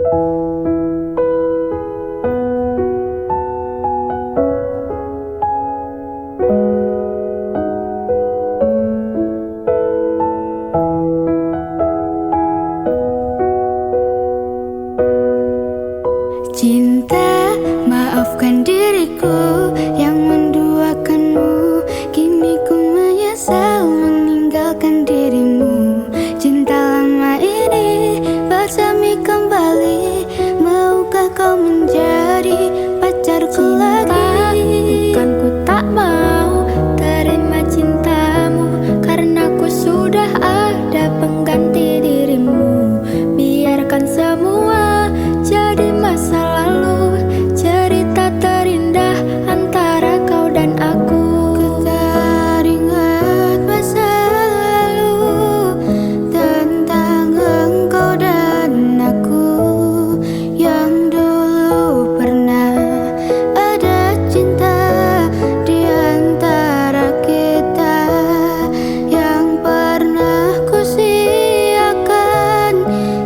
Cinta, maafkan diriku yang menduakanmu. Kini ku menyesal meninggalkan dirimu. Cinta lama ini bersemi kembali. Maukah kau menjadi pacarku lagi? Bukan ku tak mau terima cintamu, karena ku sudah ada pengganti dirimu. Biarkan semua jadi masa lalu, cerita terindah antara kau dan aku. Ku teringat masa lalu tentang engkau dan aku, yang dulu pernah ada cinta di antara kita, yang pernah ku siakan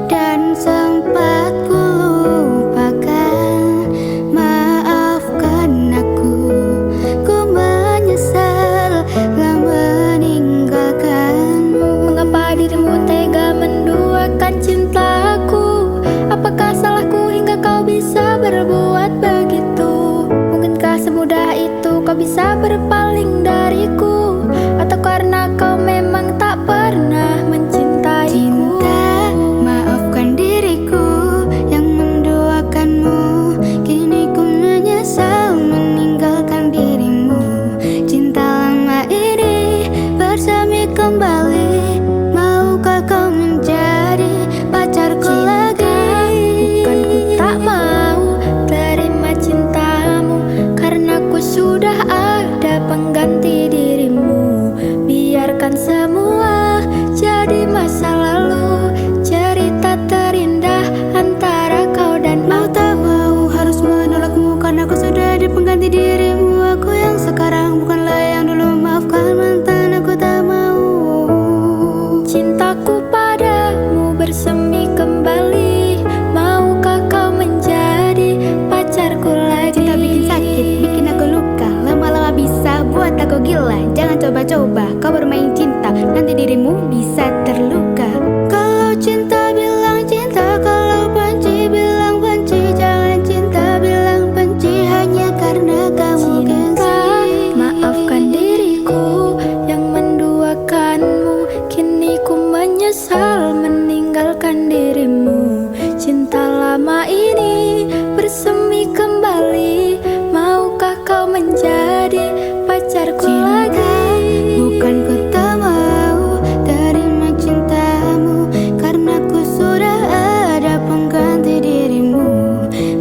dan sempat ku lupakan. Maafkan aku, ku menyesal telah meninggalkanmu. Mengapa dirimu tega menduakan cintaku? Apakah salahku hingga kau bisa berbuat begitu? Mungkinkah semudah itu kau bisa berpaling dariku? Atau karena kau memang tak pernah mencintaiku? Cinta, maafkan diriku yang menduakanmu. Kini ku menyesal meninggalkan dirimu. Cinta lama ini bersemi kembali. Maukah kau menjadi pacarku lagi? Bukan ku tak mau terima cintamu, karena ku sudah ada pengganti dirimu. Biarkan semua jadi masa lalu, cerita terindah antara kau dan Mau aku. tak mau harus menolakmu, karena aku sudah ada pengganti dirimu. Aku yang sekarang bukanlah yang dulu. Maafkan mantan, aku tak mau. Cintaku padamu bersemi kembali. Maukah kau menjadi pacarku lagi? Cinta bikin sakit, bikin aku luka. Lama-lama bisa buat aku gila. Jangan coba-coba kau bermain cinta, nanti dirimu bisa terluka. Kalau cinta bilang cinta, kalau benci bilang benci. Jangan cinta bilang benci hanya karena kamu Cinta, gengsi. maafkan diriku yang menduakanmu. Kini ku menyesal meninggalkan dirimu. Cinta lama ini bersemi kembali. Maukah kau menjadi pacarku lagi? Bukan ku tak mau terima cintamu, karena ku sudah ada pengganti dirimu.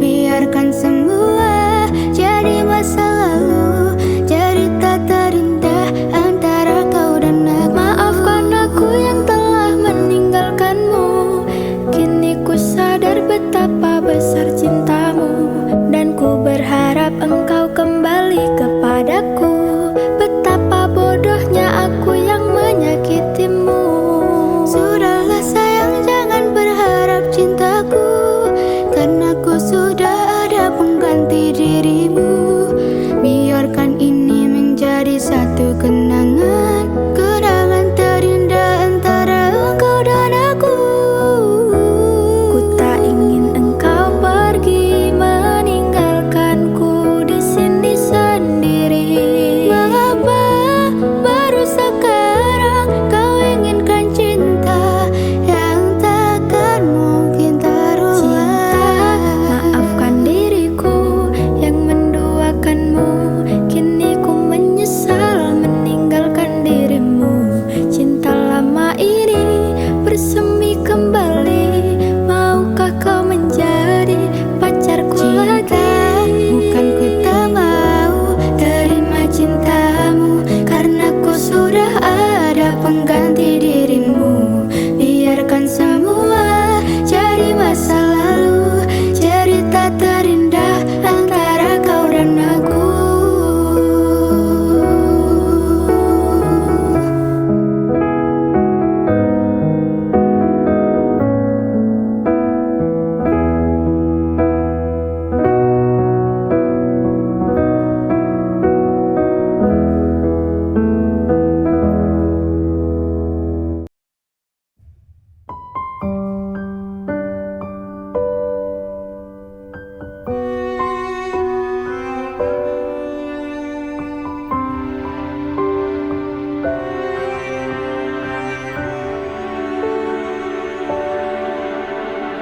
Biarkan semua jadi masa lalu, cerita terindah antara kau dan aku. Maafkan aku yang telah meninggalkanmu. Kini ku sadar betapa besar cintamu, dan ku berharap engkau kembali kepadaku. Betapa bodohnya aku yang menyakitimu. Sudahlah sayang, jangan berharap cintaku, karena ku sudah ada pengganti dirimu. Biarkan ini menjadi satu kenangan, kenangan terindah antara engkau dan aku. Ku tak ingin engkau pergi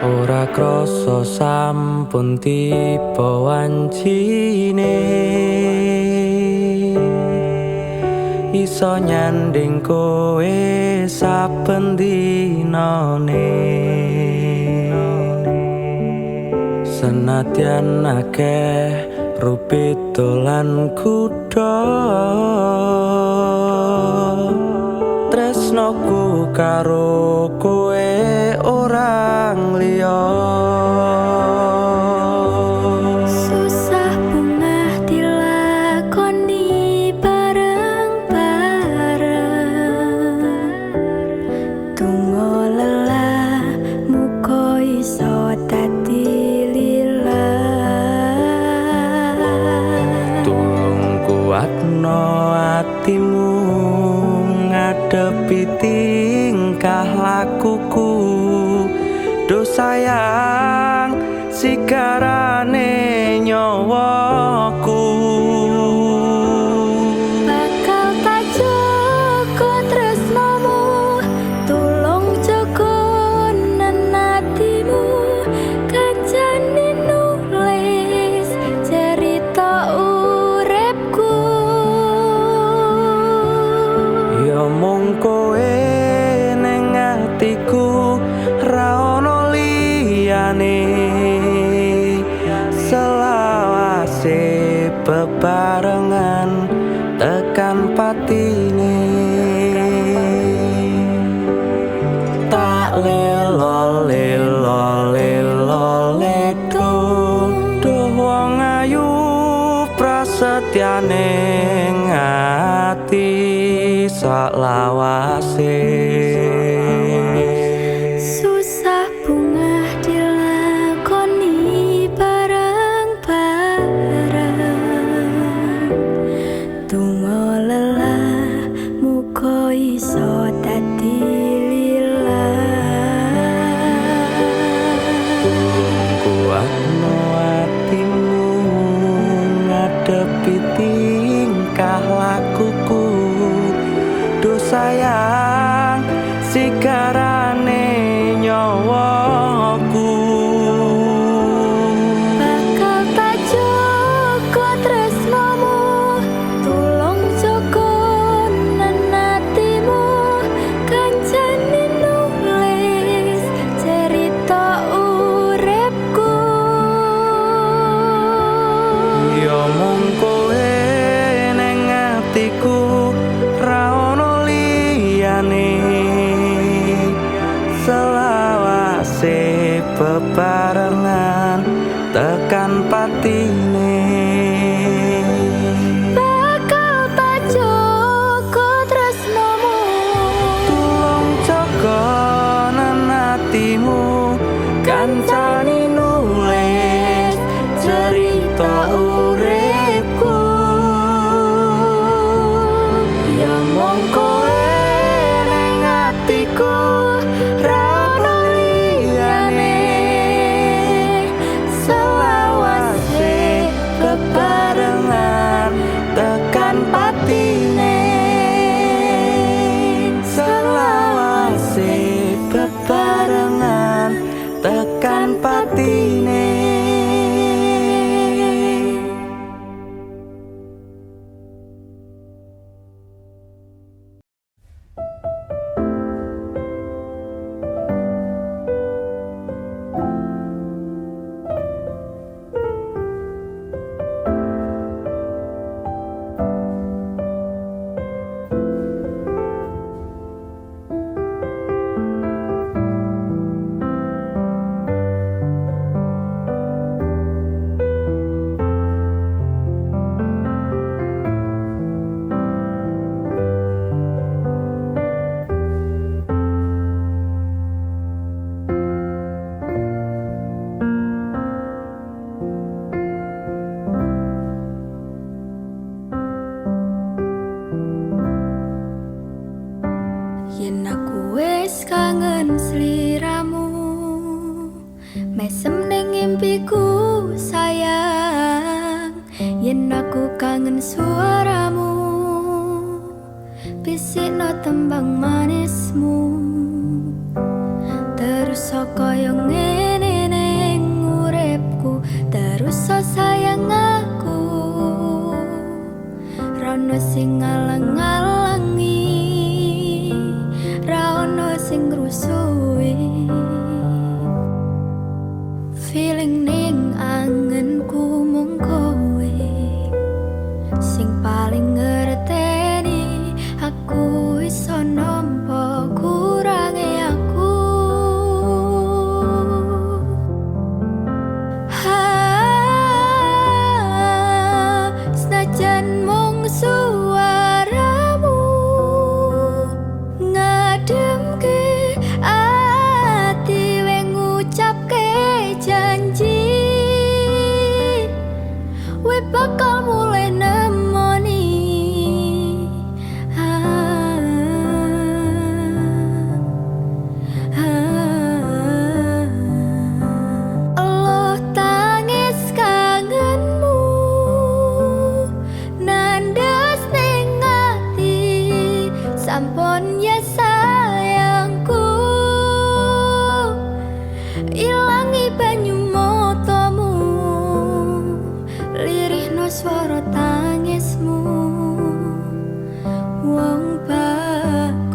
ora krasa sampun tiba wancine iso nyanding kowe saben dinane senadyan akeh rupit dolan kuda tresnoku karo kowe orang liya Susah bungah dilakoni bareng-bareng Tunggu lelah muka iso dadi lillah tulung kuatno atimu ngadepi tingkah lakuku do sayang sigarane nyawaku Bakal tak jaga tresnomu tulung jaga nenatimu kancane nulis cerita uripku ya mung kowe ning atiku ra ono liyane selawase bebarengan tekan patine tak lelo lelo lelo ledo duh wong ayu prasetyane ngati saklawase Susah bungah dilakoni bareng-bareng Tunggu lelah muka iso dadi lillah kuatno atimu ngadepi tingkah lakuku do sayang sigarane nyawaku Bakal tak jaga tresnomu tulung jaga nenatimu kancane nulis cerita uripku ya mung kowe ning atiku ra ono liyane selawase bebarengan tekan patine Bakal tak jaga tresnomu tulung jaga nenatimu kancane nulis cerita uripku ya mung kowe ning atiku ra ono liyane selawase bebarengan tekan patine selawase bebarengan tekan patine Yen aku wis kangen sliramu mesem ning impiku sayang yen aku kangen suaramu bisikno tembang manismu terus kaya ngene Feeling ning angenku mung kowe sing paling ngerteni aku iso nampa kurange aku. Senajan mung suaramu ngademke ati we ngucapke janji we bakal mulai nemoni. Allah tangis kangenmu nandes ning ati sampun ya sayangku ilangi banyu matamu lirihno swara tangismu wong bagus.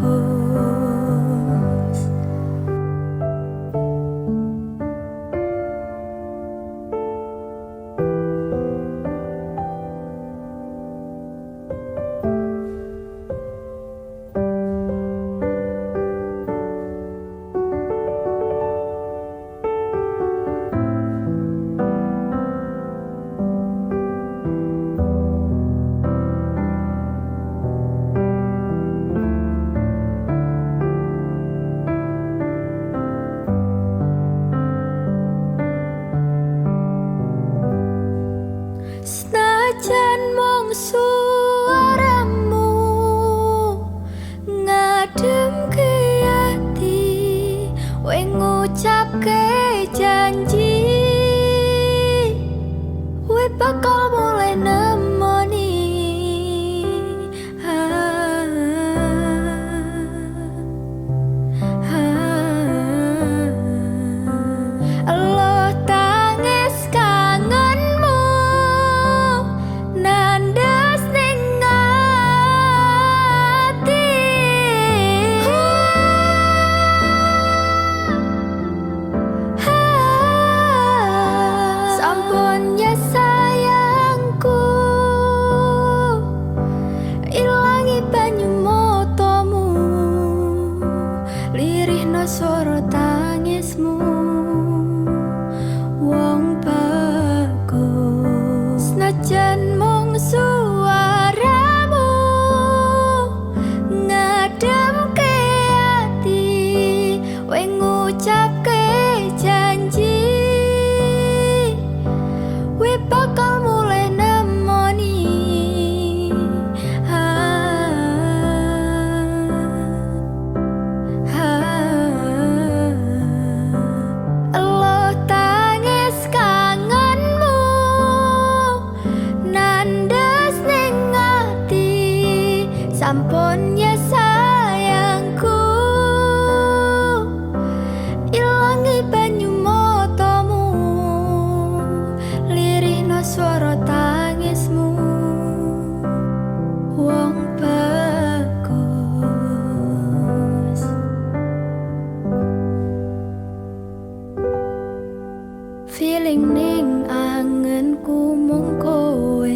Senajan mung suaramu ngademke ati we ngucapke janji we bakal mulai nemoni. Allah tangis kangenmu nandes ning ati sampun ya sayangku ilangi banyu matamu lirihno swara tangismu wong bagus. Senajan mung suaramu ngademke ati we ngucapke janji we bakal mulai nemoni. Allah tangis kangenmu nandes ning ati sampun ya sayangku ilangi banyu matamu lirihno swara tangismu wong bagus. Feeling ning angenku mung kowe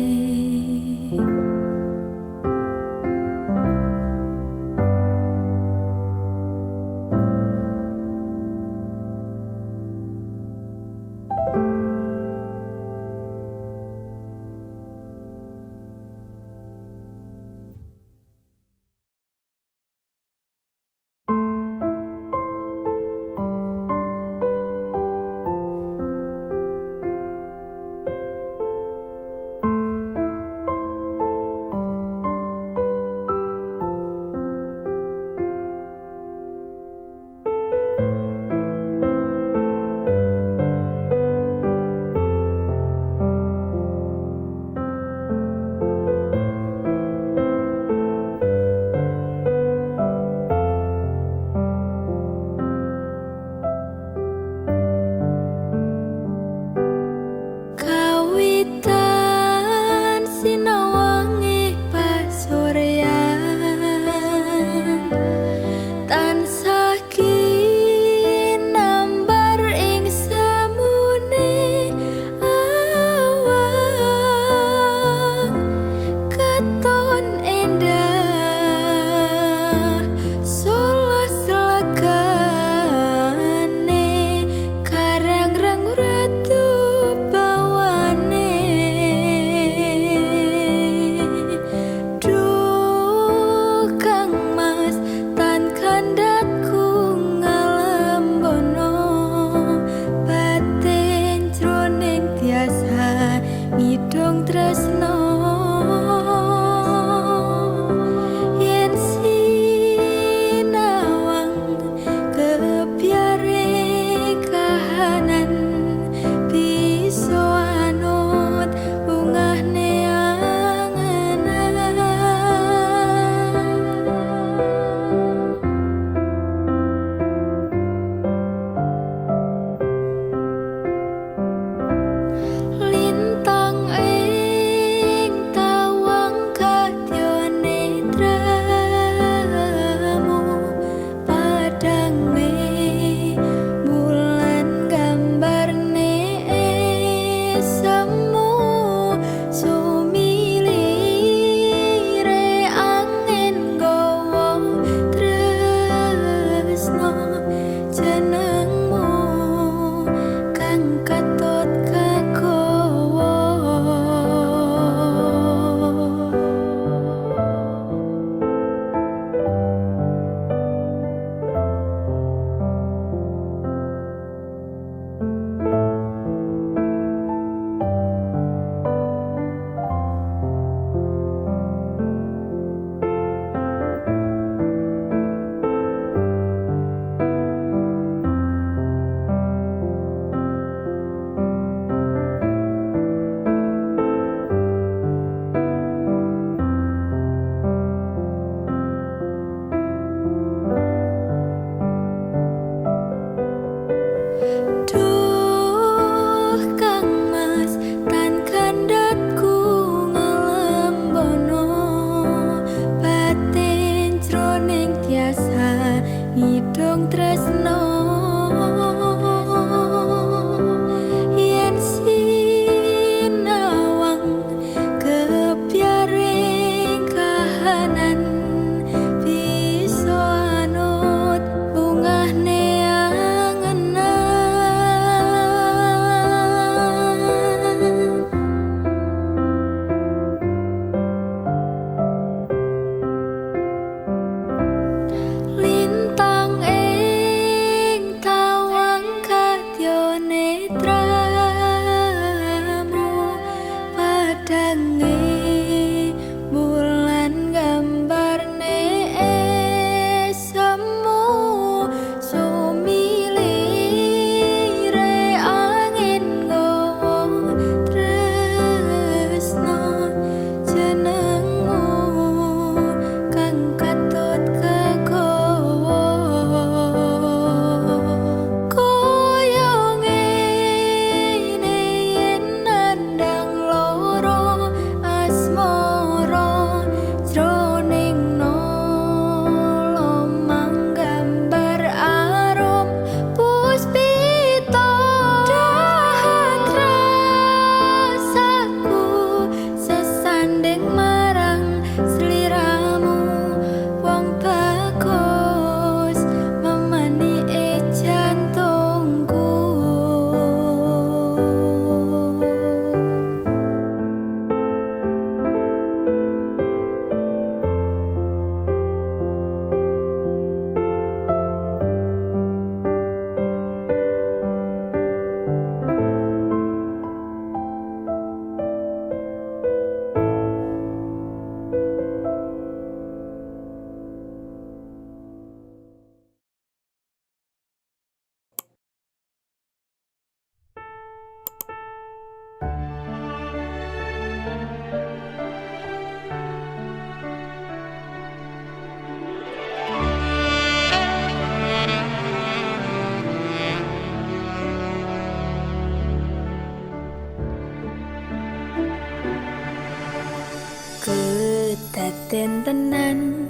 prihatin tenan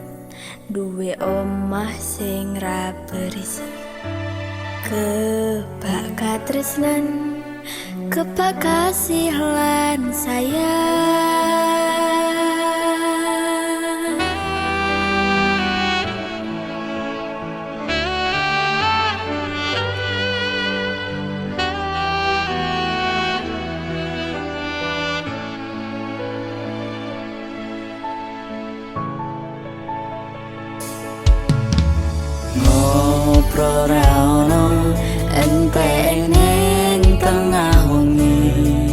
duwe omah sing ra berisi. Kebak katresnan, kebak kasih lan sayang. Ngobrol ra ono entek ning tengah wengi,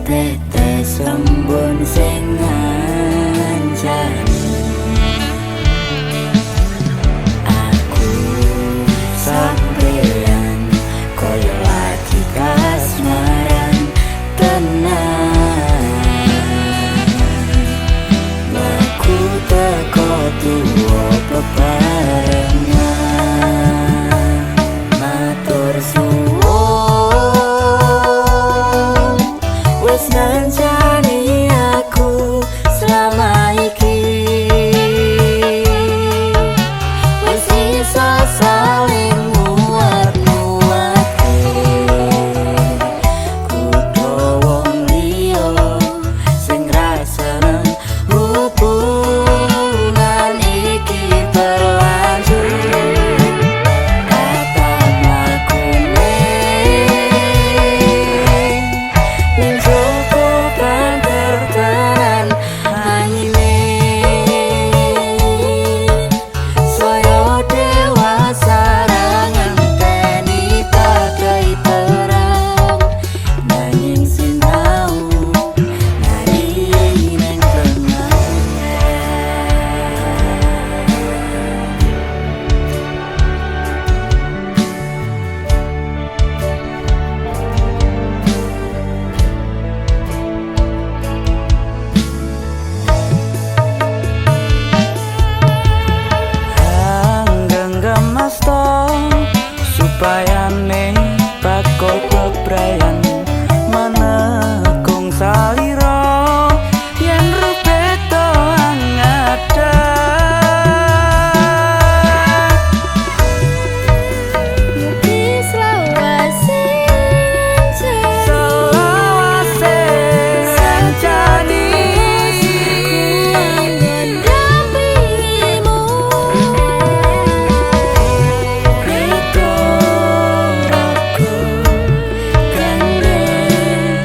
tetes embun sing ngancani. Aku sampeyan koyo lagi kasmaran tenan. Aku teko tuwa bebarengan. Matur suwun wis ngancani aku selama iki. Wis iso saling nguat-nguatke. Kudu wong liya sing ra seneng hubungan iki berlanjut. Supaya ning bakal bebrayan manekung salira yen rupe to angada. Mugi selawase Sancani dampingimu. Riko roko gandeng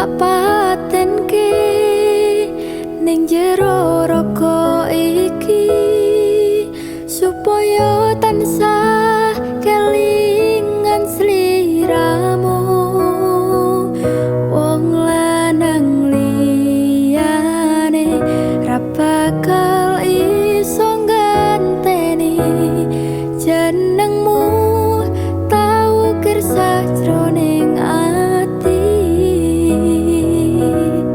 tak patenke ning jero raga iki supaya tansah kelingan sliramu. Wong lanang liyane ra bakal iso nganteni jenengmu tau kersa jroning ati.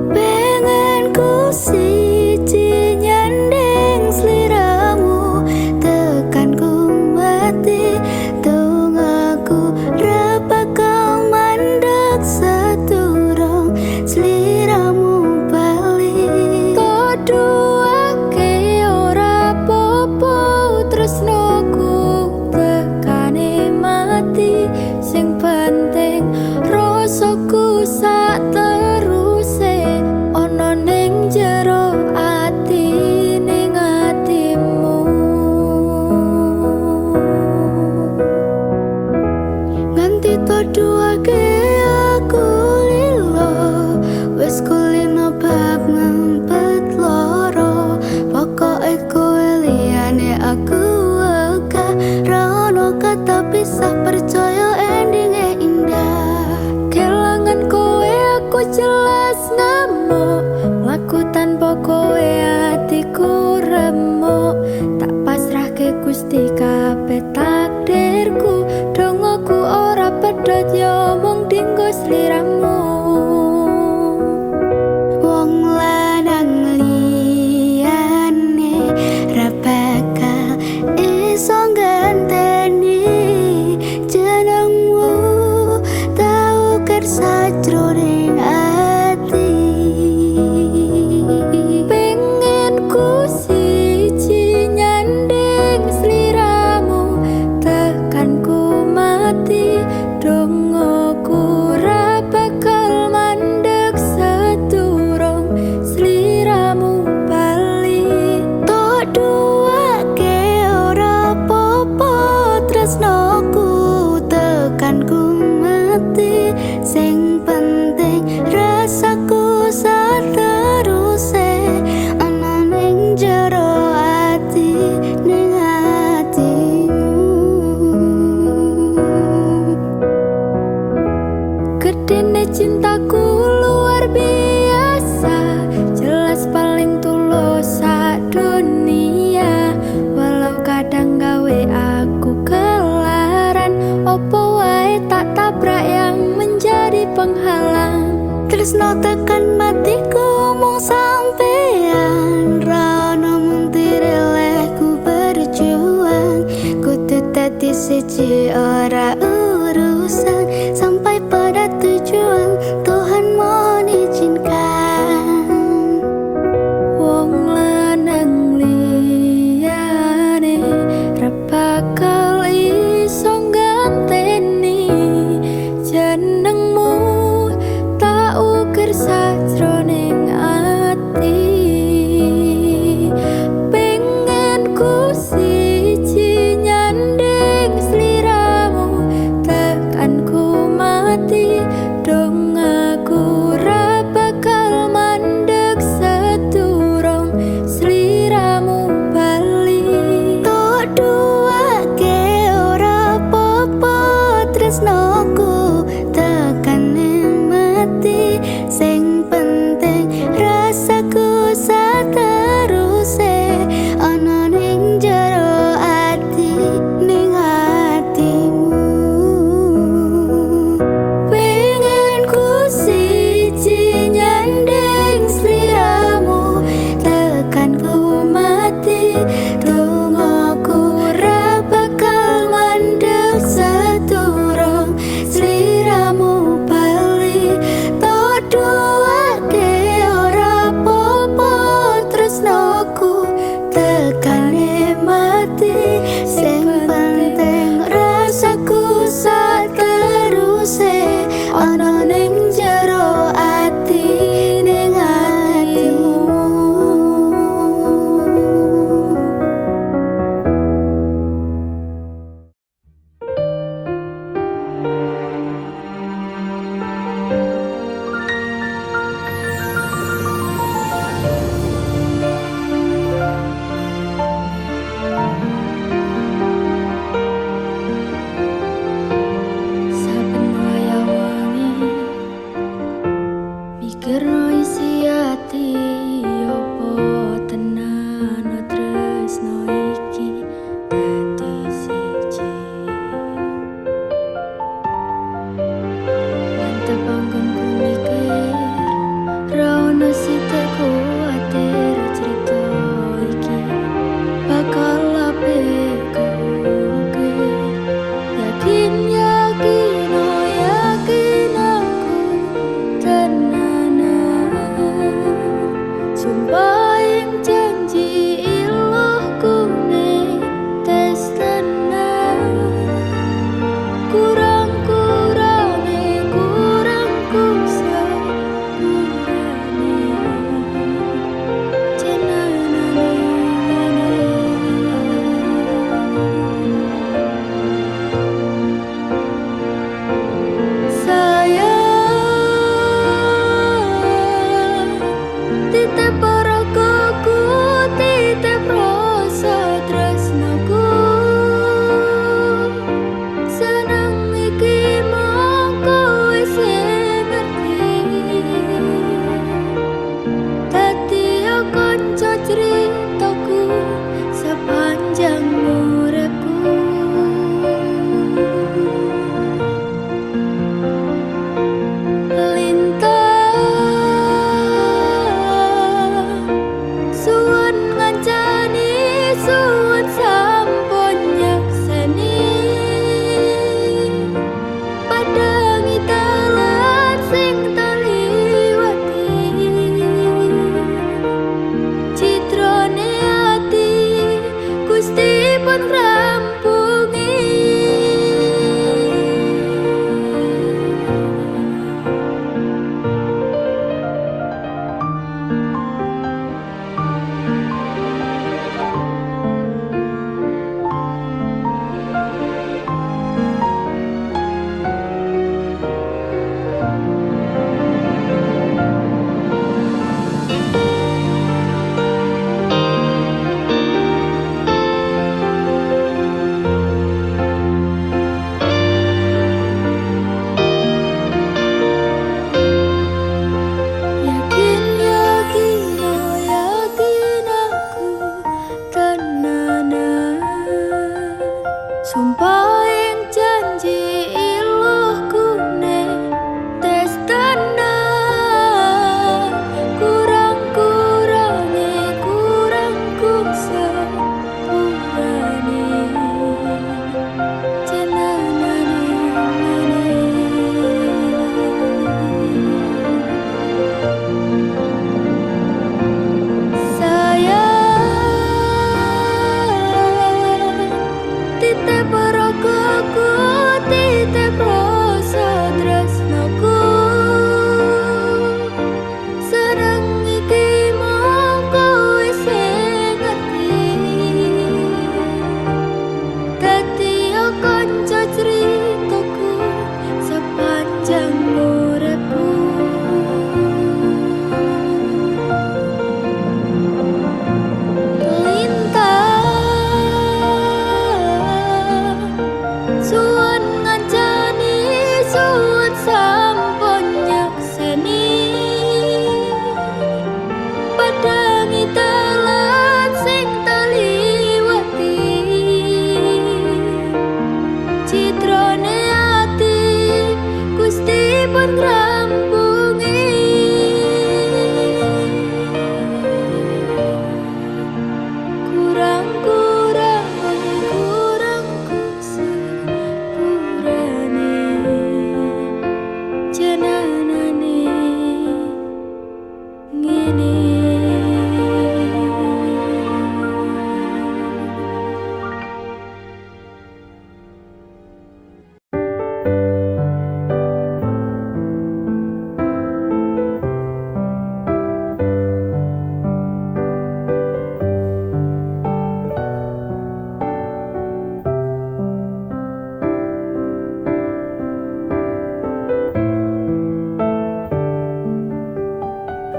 Pengen ku siji nyandeng sliramu tekan ku mati tungaku ra bakal mandeg saturung sliramu bali. Toduake ora popo tresnoku tekane mati sing penting rasaku sak teruse ana ning jero ati ning atimu. Nganti toduake aku lilo wis kulino bab ngempet loro pokoke kowe liyane aku aka ra ono kata pisah percaya endinge indah. Kelangan kowe aku jelas ngamuk mlaku tanpa kowe atiku remuk tak pasrahke Gusti kabeh takdirku dongoku ora pedhot yo mung dinggo sliramu. Wong lanang liyane ra bakal iso nganteni jenengmu tau kersa jroning ati. Pengen ku siji nyandeng sliramu tekan ku mati dongoku ra bakal mandeg saturung sliramu bali. Tok duake ora popo tresnoku tekan ku mati sing penting rasaku sateruse ana ning jero ati ning atimu. Gedene cintaku luar biasa jelas paling tulus sak dunia walau kadang gawe aku kelaran opo wae tak tabrak yang menjadi penghalang. Tresno tekan matiku mung sampean ra ono mung direlehku berjuang kudu dadi siji ora urusan sampai pada tujuan Tuhan mohon izinkan. Wong lanang liyane ra bakal iso nganteni jenengmu tak ukir sajroning ati. Pengen ku siji nyandeng sliramu tekan ku mati dongaku ra bakal mandeg saturung sliramu bali. Tok duake ora popo tresnoku tekane mati sing penting rasaku sateruse ana ning jero ati ning atimu. Pengen ku siji nyandeng sliramu tekan ku mati dongoku ra bakal mandeg saturung sliramu bali. Tok duake ora popo tresnoku tekane mati sing penting rasaku sateruse ana ning jero ati ning atimu.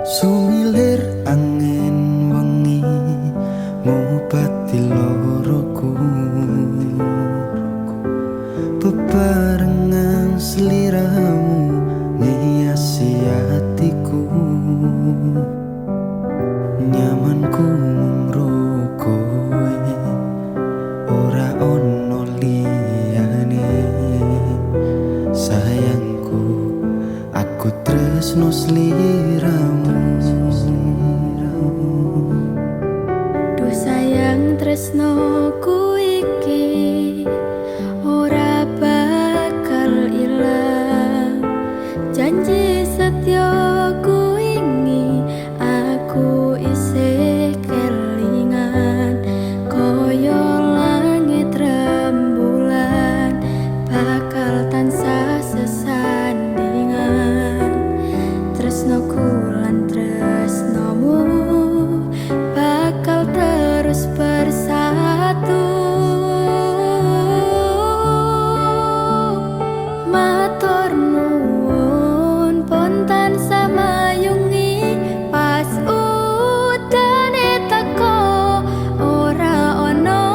Sumilir angin wengi ngobati loroku, bebarengan seliramu ngiasi hatiku. Nyamanku mumro kowe ora ono liyane. Sayangku aku tresno sliramu. Duh sayang tresnoku iki ora bakal ilang. Janji setyaku ini aku isih kelingan. Koyo langit rembulan bakal tansah sesandingan. Tresnoku lan tresnomu bakal terus bersatu. Matur nuwun pontan samayungi pas udane teko. Ora ono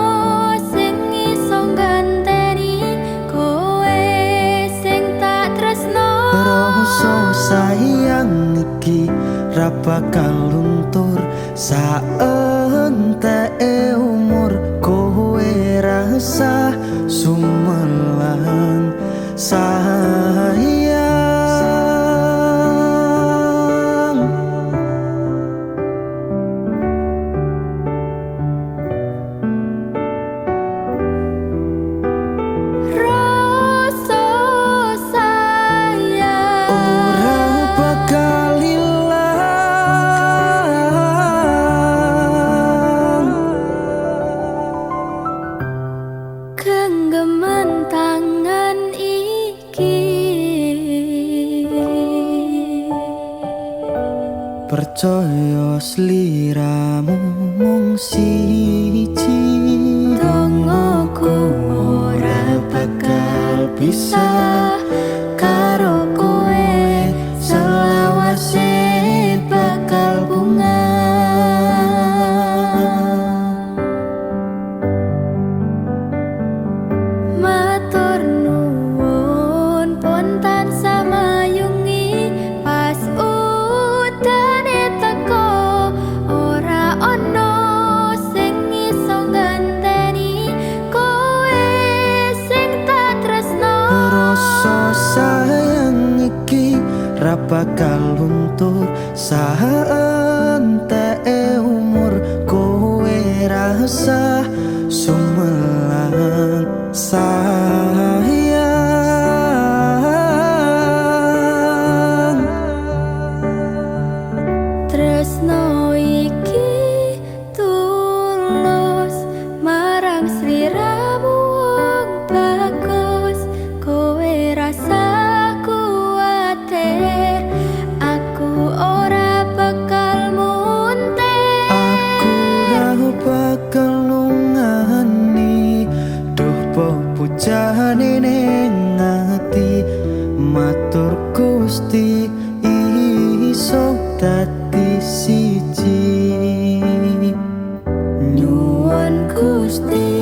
sing iso ngganteni kowe sing tak tresno. Rasa sayang iki ra bakal luntur saenteke umur. Kowe rasa sumelang sayang. Rasa sayang Ora bakal ilang. genggaman tangan iki. Percaya sliramu mung siji. Dongoku ora bakal bisa karo kowe, selawase bakal bunga. Matur nuwun pontan samayungi pas udane teko. Ora ono sing iso ngganteni kowe sing tak tresno. Rasa sayang iki ra bakal luntur saenteke umur. Kowe rasa sumelang sayang. Tresno iki tulus marang sliramu wong bagus. Kowe rasa kuwatir aku ora bakal munte. Aku ra bakal nungani, duh pepujane ning ati. Matur Gusti iso dadi siji. Nyuwun Gusti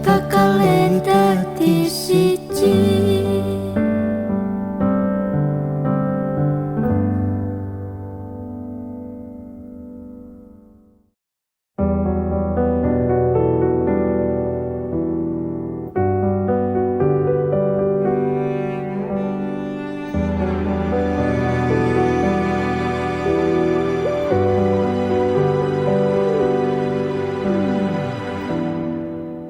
bakal dadi siji.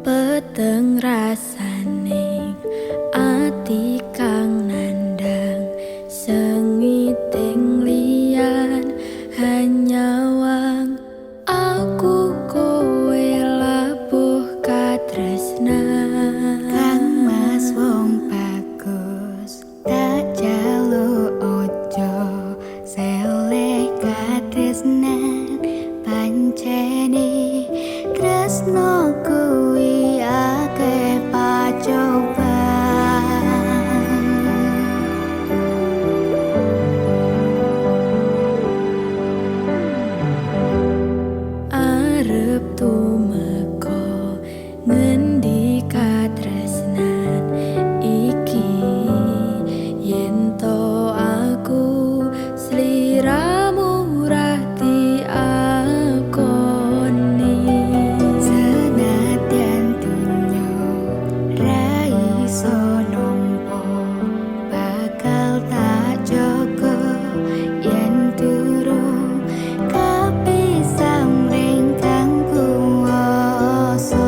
Peteng rasane ati kang nandang sengiting liyan hanyawang. Aku kowe labuh katresnan. Kang Mas wong bagus tak jaluk ojo seleh katresnan. Pancene tresno kuwi akeh pacobaan. Ngendika tresnan iki yen to aku sliramu rati akoni. Senadyan dunyo ra iso nampa bakal tak jaga yen durung kapisah mring kang kuwasa.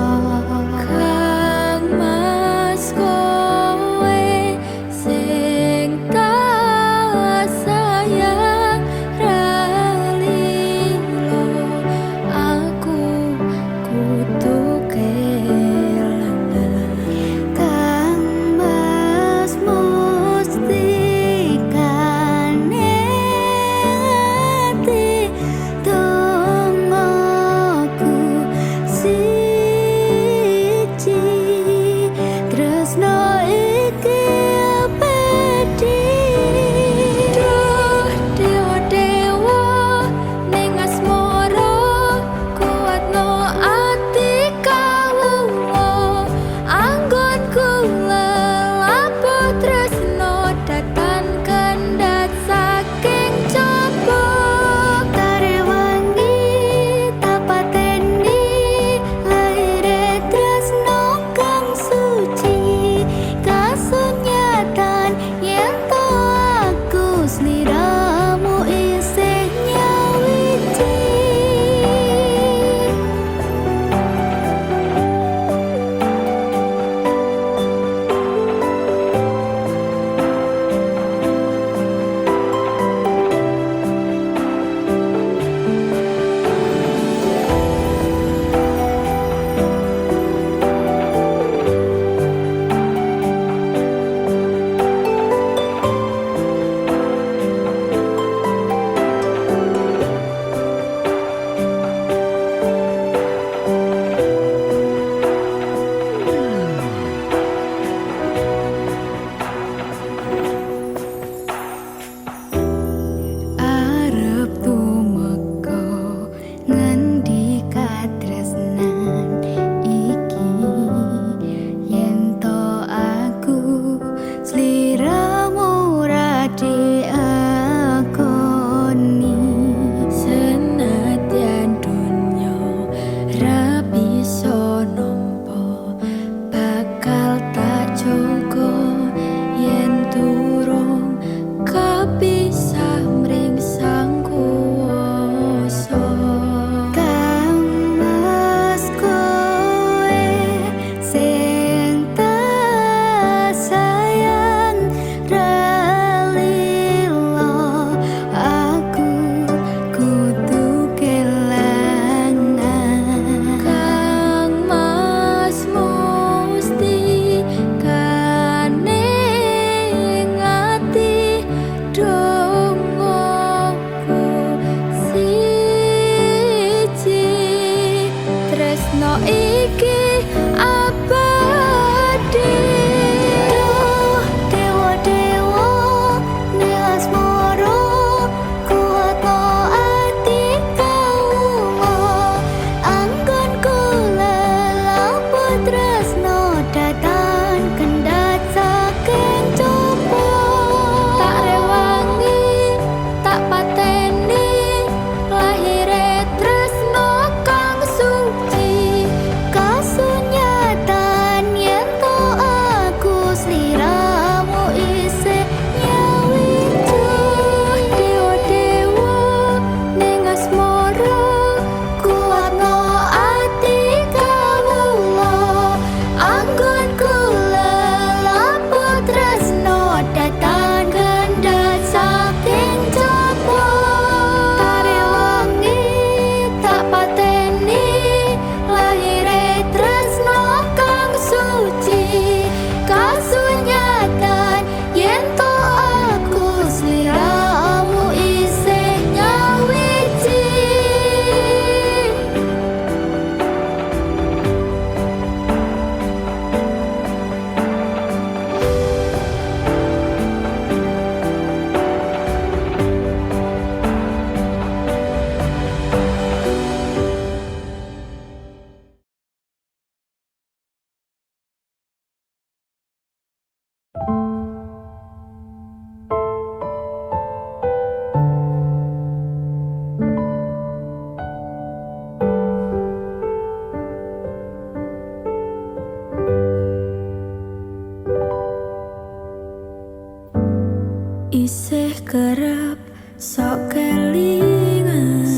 kerep sok kelingan.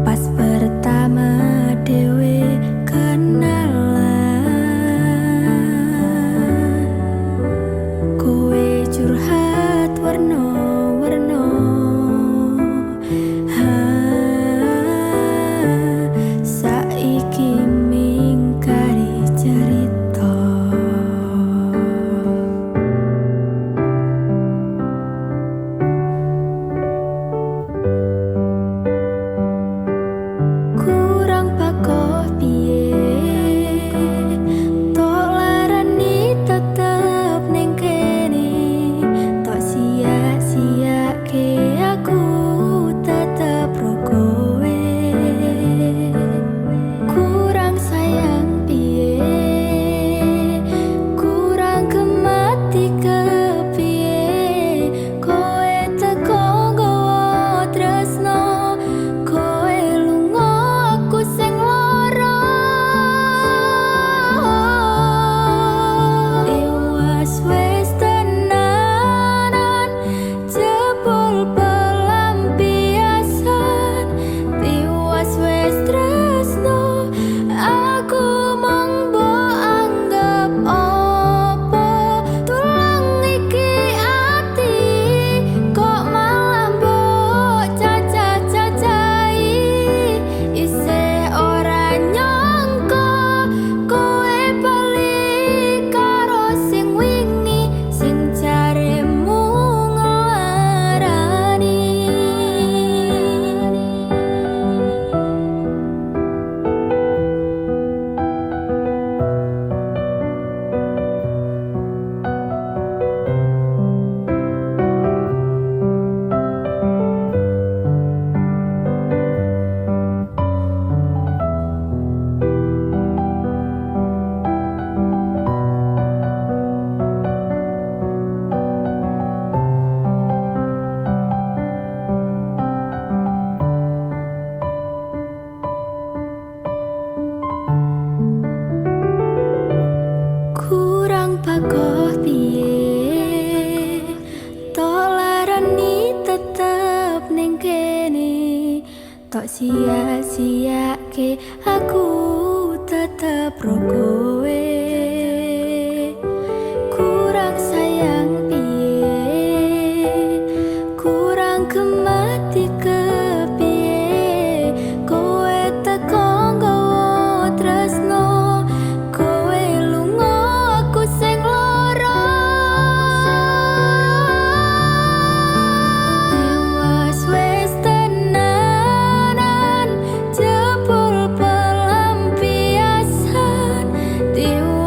Pas pertama dewe kenalan, kowe curhat warna-warna. Saiki mingkari cerita. Kurang pakoh piye, tok larani tetep ning kene, tok sia-siake aku tetep ro kowe. Kurang sayang piye, kurang kemati kepiye, kowe teko nggawa tresno, kowe lunga aku sing lara. Tiwas wis tenanan, jebul pelampiasan. Tiwas wis tresno, aku mung mbok anggap apa. Tulang iki ati, kok malah mbok cacah-cacahi. Isih ora nyangka kowe bali karo sing wingi, sing jaremu nglarani. Kurang pakoh piye, tok larani tetep ning kene, tok sia-siake aku tetep ro kowe. Kurang sayang piye, kurang kemati kepiye, kowe teko nggawa tresno, kowe lunga aku sing lara. Tiwas wis tenanan, jebul pelampiasan. Tiwas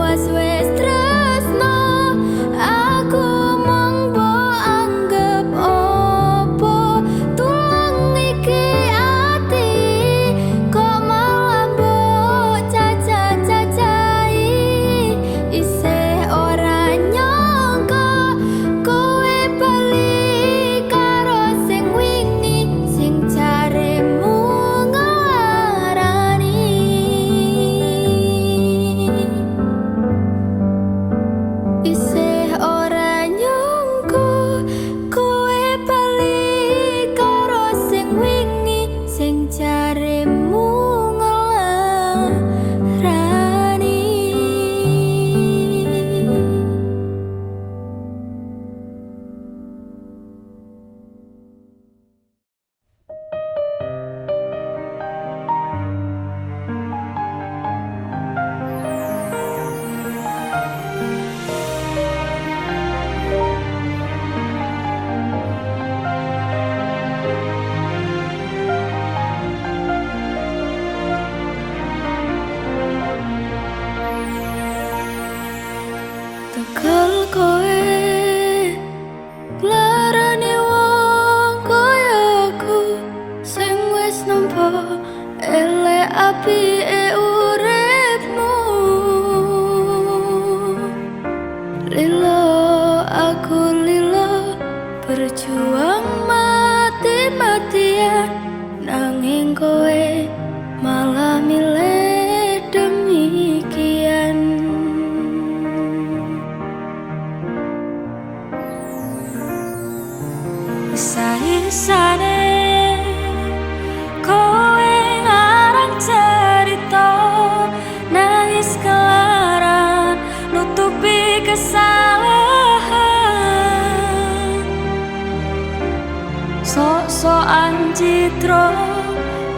citra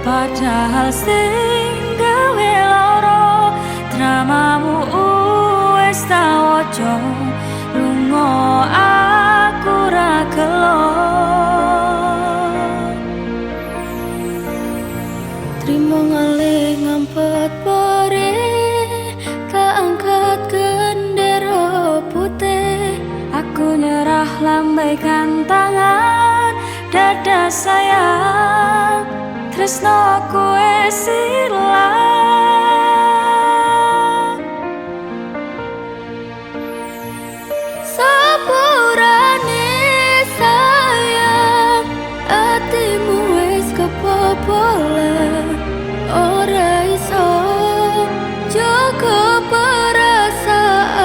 padahal sing gawe lara dramamu wis tak waca lunga aku ra gelo trimo ngalih ngampet pare tak angkat gendera putih aku nyerah lambaikan tangan dada sayang tresnoku wis ilang sepurane sayang atimu wis kebobolan ora iso jaga perasaan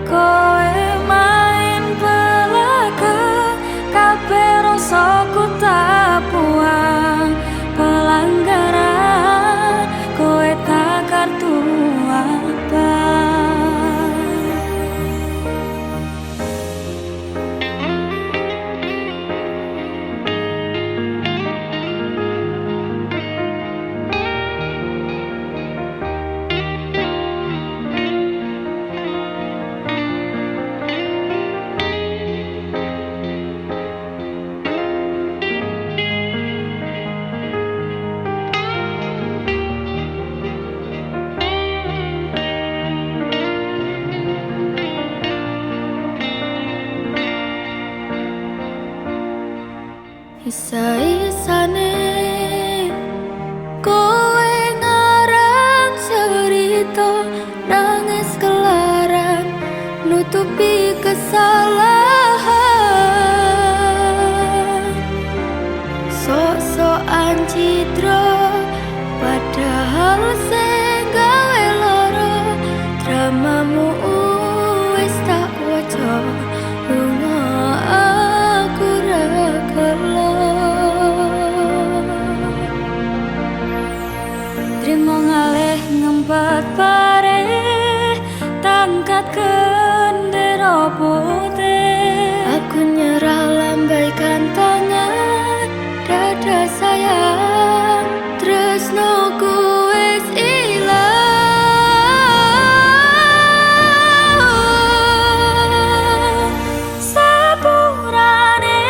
kowe main belakang kabeh rasaku tak buang pelanggaran kowe tak kartu abang isa-isane kowe ngarang cerita nangis kelaran nutupi kesalahan sok-sokan citra padahal sing gawe lara dramamu wis tak waca lunga aku ra gelo trimo ngalih ngempet pare tangkat gendera putih aku nyerah lambaikan tangan dada sayang tresnoku wis ilang sepurane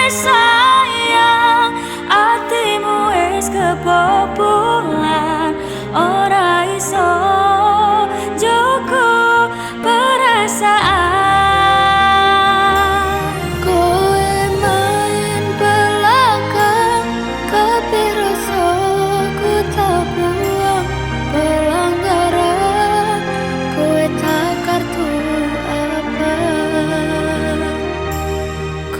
sayang atimu wis kebobolan ora iso jaga perasaan kowe main belakang kabeh rasaku tak buang pelanggaran kowe tak kartu abang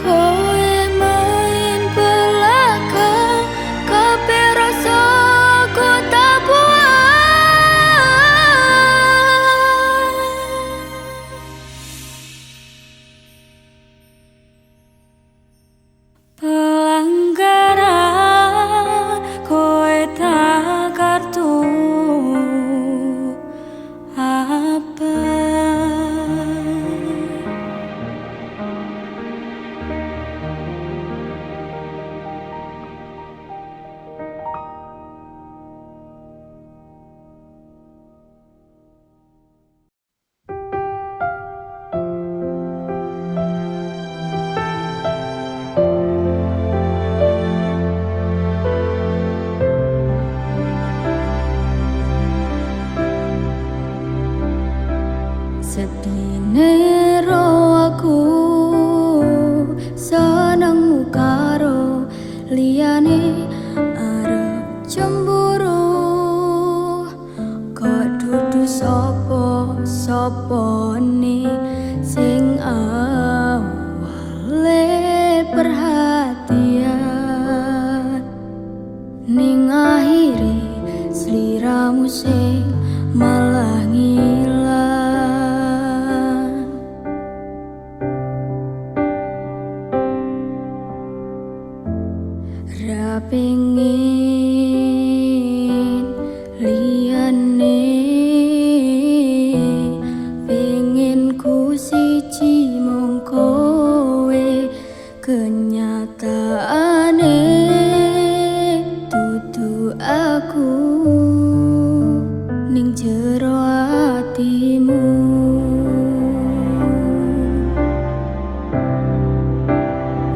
kowe main belakang kabeh rasaku tak buang pelanggaran kowe tak kartu abang sedine ro aku senengmu karo liyane arep cemburu kok dudu sapa-sapane sing awale perhatian ning akhire sliramu sing malah ngilang ra pengin liyane pengin ku siji mung kowe kenyataan aku ning jero atimu.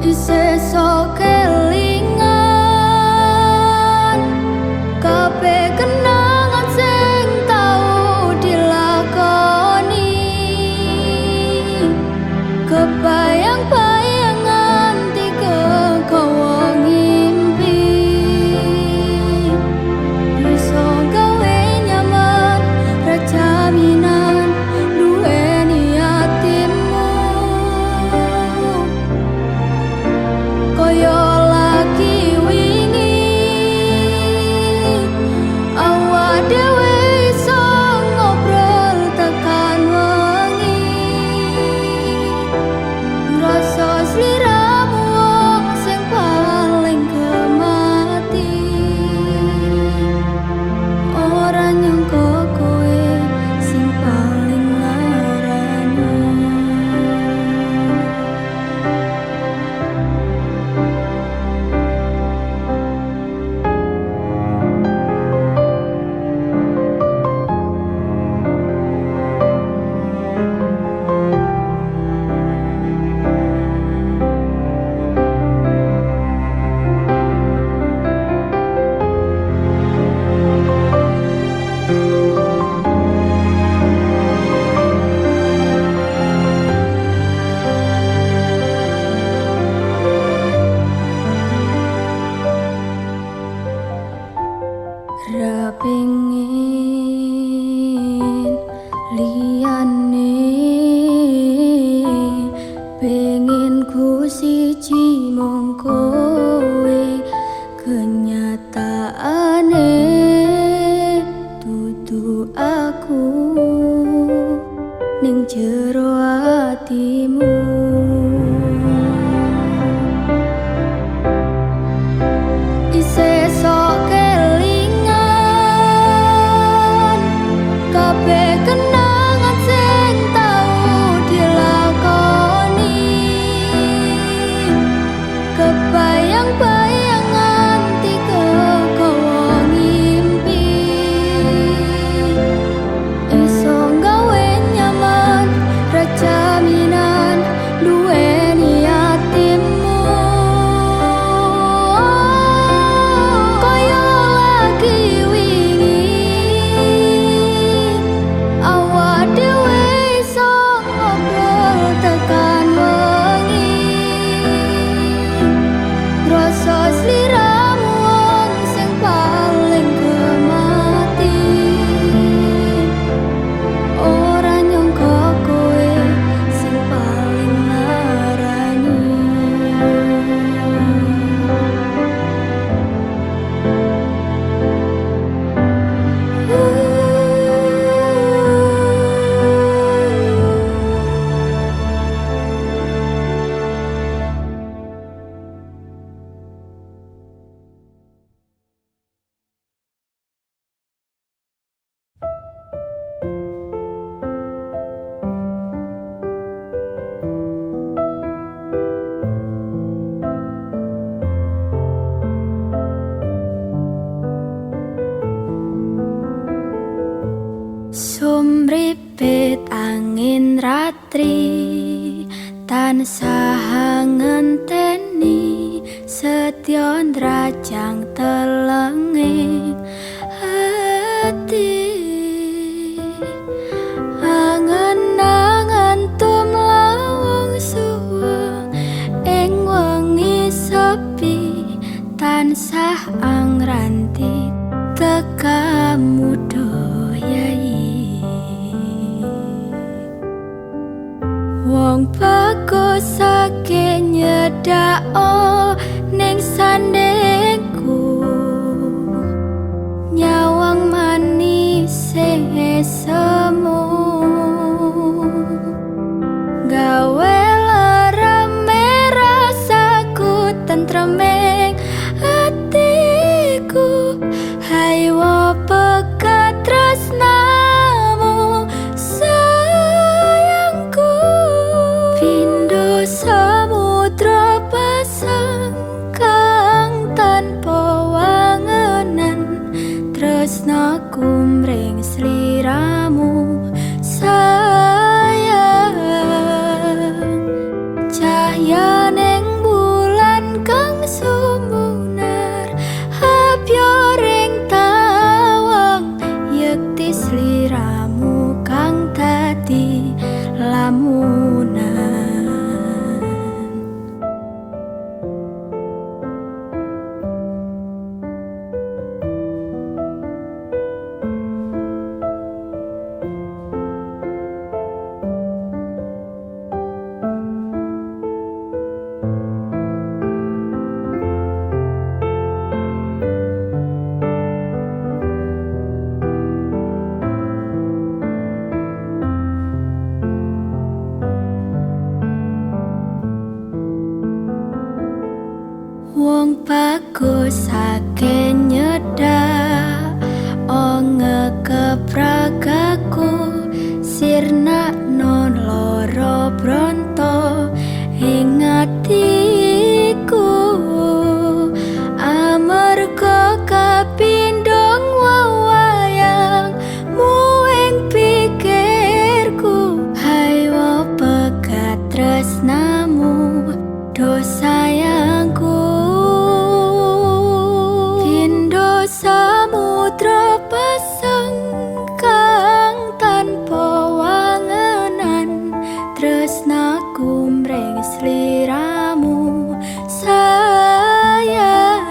Isih sok kelingan kabeh kenangan sing tau dilakoni. Kebayang-bayangan tiga gawa ngimpi, bisa gawe nyaman rajaminan duweni atimu. Koyo lagi wingi awak dhewe iso ngobrol tekan wengi. Ngrasa sliramu wong sing paling kemati. Ora nyangka kowe sing paling larani. Ra pengin liyane, pengin ku siji mung kowe. Kenyataane dudu aku ning jero atimu. Isih sok kelingan kabeh kenangan sing tau dilakoni. Kebayang-bayangan tiga gawa ngimpi, iso gawe nyaman rajaminan duweni atimu. Koyo lagi wingi awak dhewe iso ngobrol tekan wengi. Rasa sliramu wong sing paling kemati. Ora nyangka kowe sing paling larani. Sumripit angin ratri tansah ngenteni setya ndrajang telenging ati. Angen-angen tumlawung suwung ing wengi sepi tansah angranti tekamu doyai. Wong bagus sake nyedako ning sandengku, nyawang manis semu gawe lereme rasaku tentremeng hatiku. Hai wo pekat tresnamu sayangku, pindo samudra pasang kang tanpa wangenan tresnaku mring sliramu sayang. Cahya ning bulan kang sumunar hapyo ring tawang yekti sliramu kang dadi lamunan. Wong bagus ake nyedak onge kepragaku sirna non loro bronto ing atiku amarga kapindhong wewayang muing pikirku hayo pegat tresnamu do sayangku. Samudra pasang kang tanpa wangenan tresnaku mring sliramu sayang.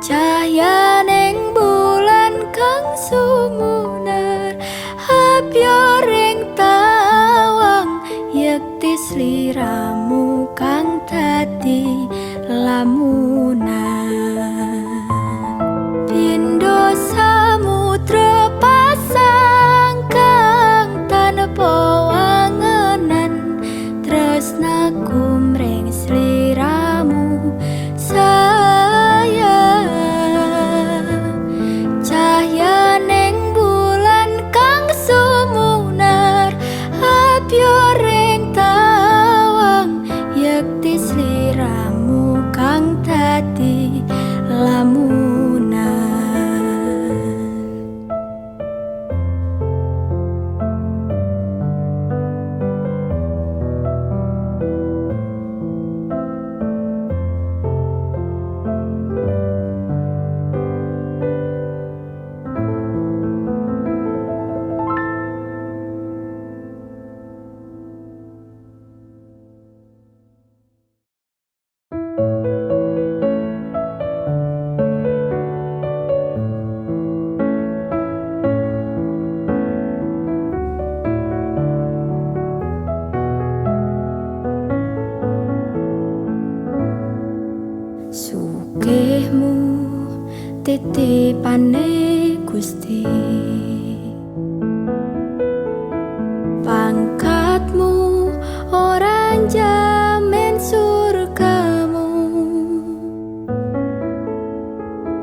Cahya ning bulan kang sumunar hapyo ring tawang yekti sliramu kang dadi lamunan. Pindho samudra pasang kang tanpa wangenan tresnaku mring sliramu sayang. Cahya ning bulan kang sumunar hapyo ring tawang yekti sliramu kang dadi lamunan. Sugihmu titipane Gusti, pangkatmu ora njamin surgamu,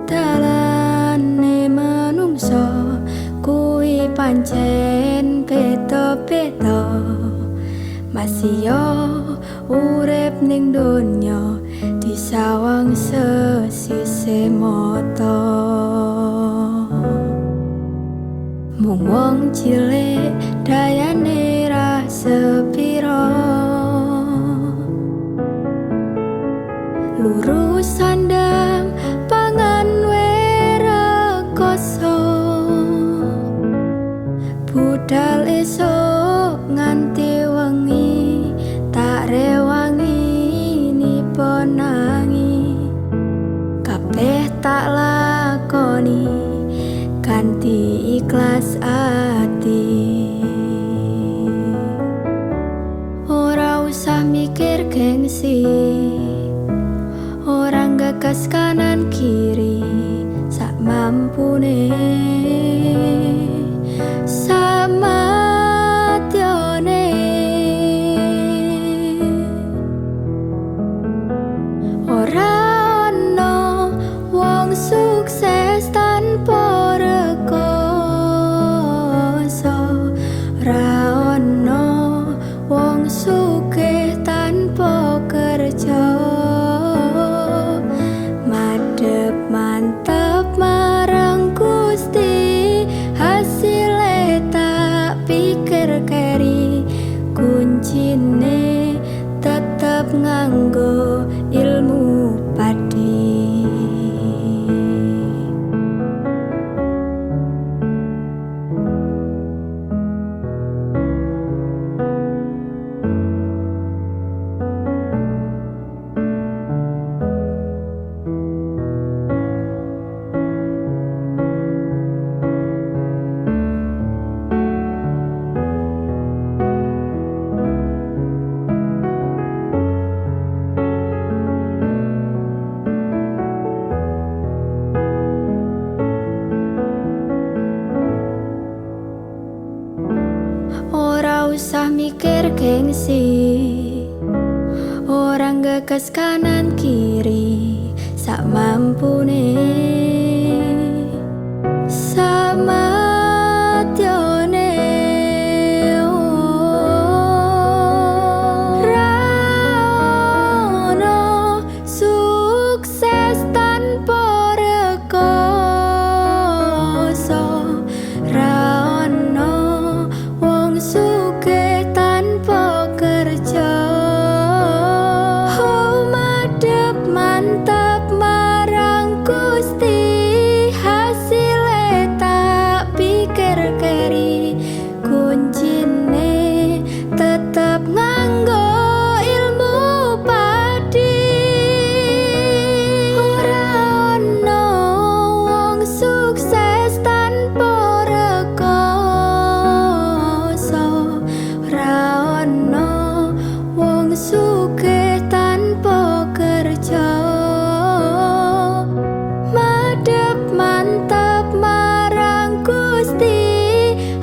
dalane manungsa kuwi pancen beda-beda, masih yo urip ning donya disawang sesise mata. Mung wong cilik dayane ra sepira, lurus sandang pangan wera koso, budal esok nganti wengi tak rewangi nipo nangi, kabeh tak lakoni kanthi ikhlas ati. Ora usah mikir gengsi, orang gagas kanan kiri, sak mampune samatyone. Ora ono wong sukses tanpa rekoso, ora ono wong sugih tanpa kerja, madhep mantep mikir gengsi, orang gegas kanan kiri, sak mampune, sama tione. Rano sukses tanpa rekoso, rano wong sugih tanpa kerja. Oh madep mantap marang Gusti, hasilé tak pikir keri, kuncine tetep nganggo ilmu padi. Ora ono wong sukses tanpa rekoso, ora ono wong sugih tanpa kerja. Madep mantap marang Gusti,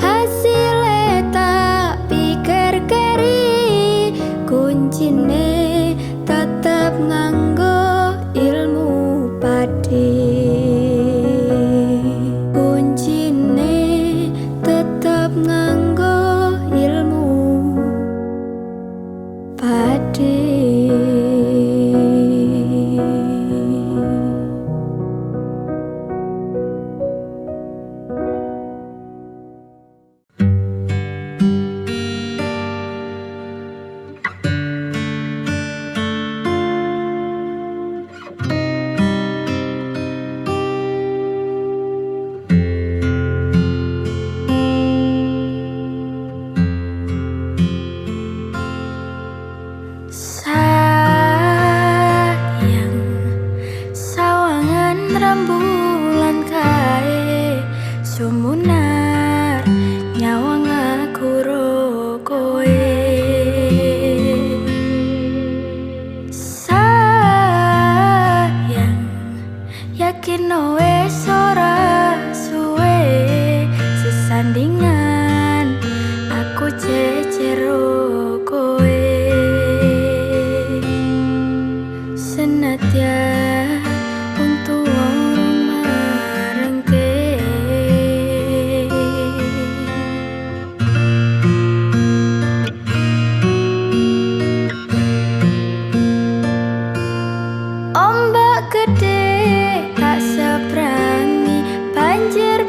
hasilé tak pikir keri, kuncine tetep nganggo ilmu padi. Kuncine tetep nganggo ilmu padi. Sayang, sawangan rembulan kae sumunar nyawang aku ro koe. Sayang, yakin wes ora suwe sesandingan aku cecero koe. Senadyan untuk orang marengke, ombak gede tak seberangi banjir.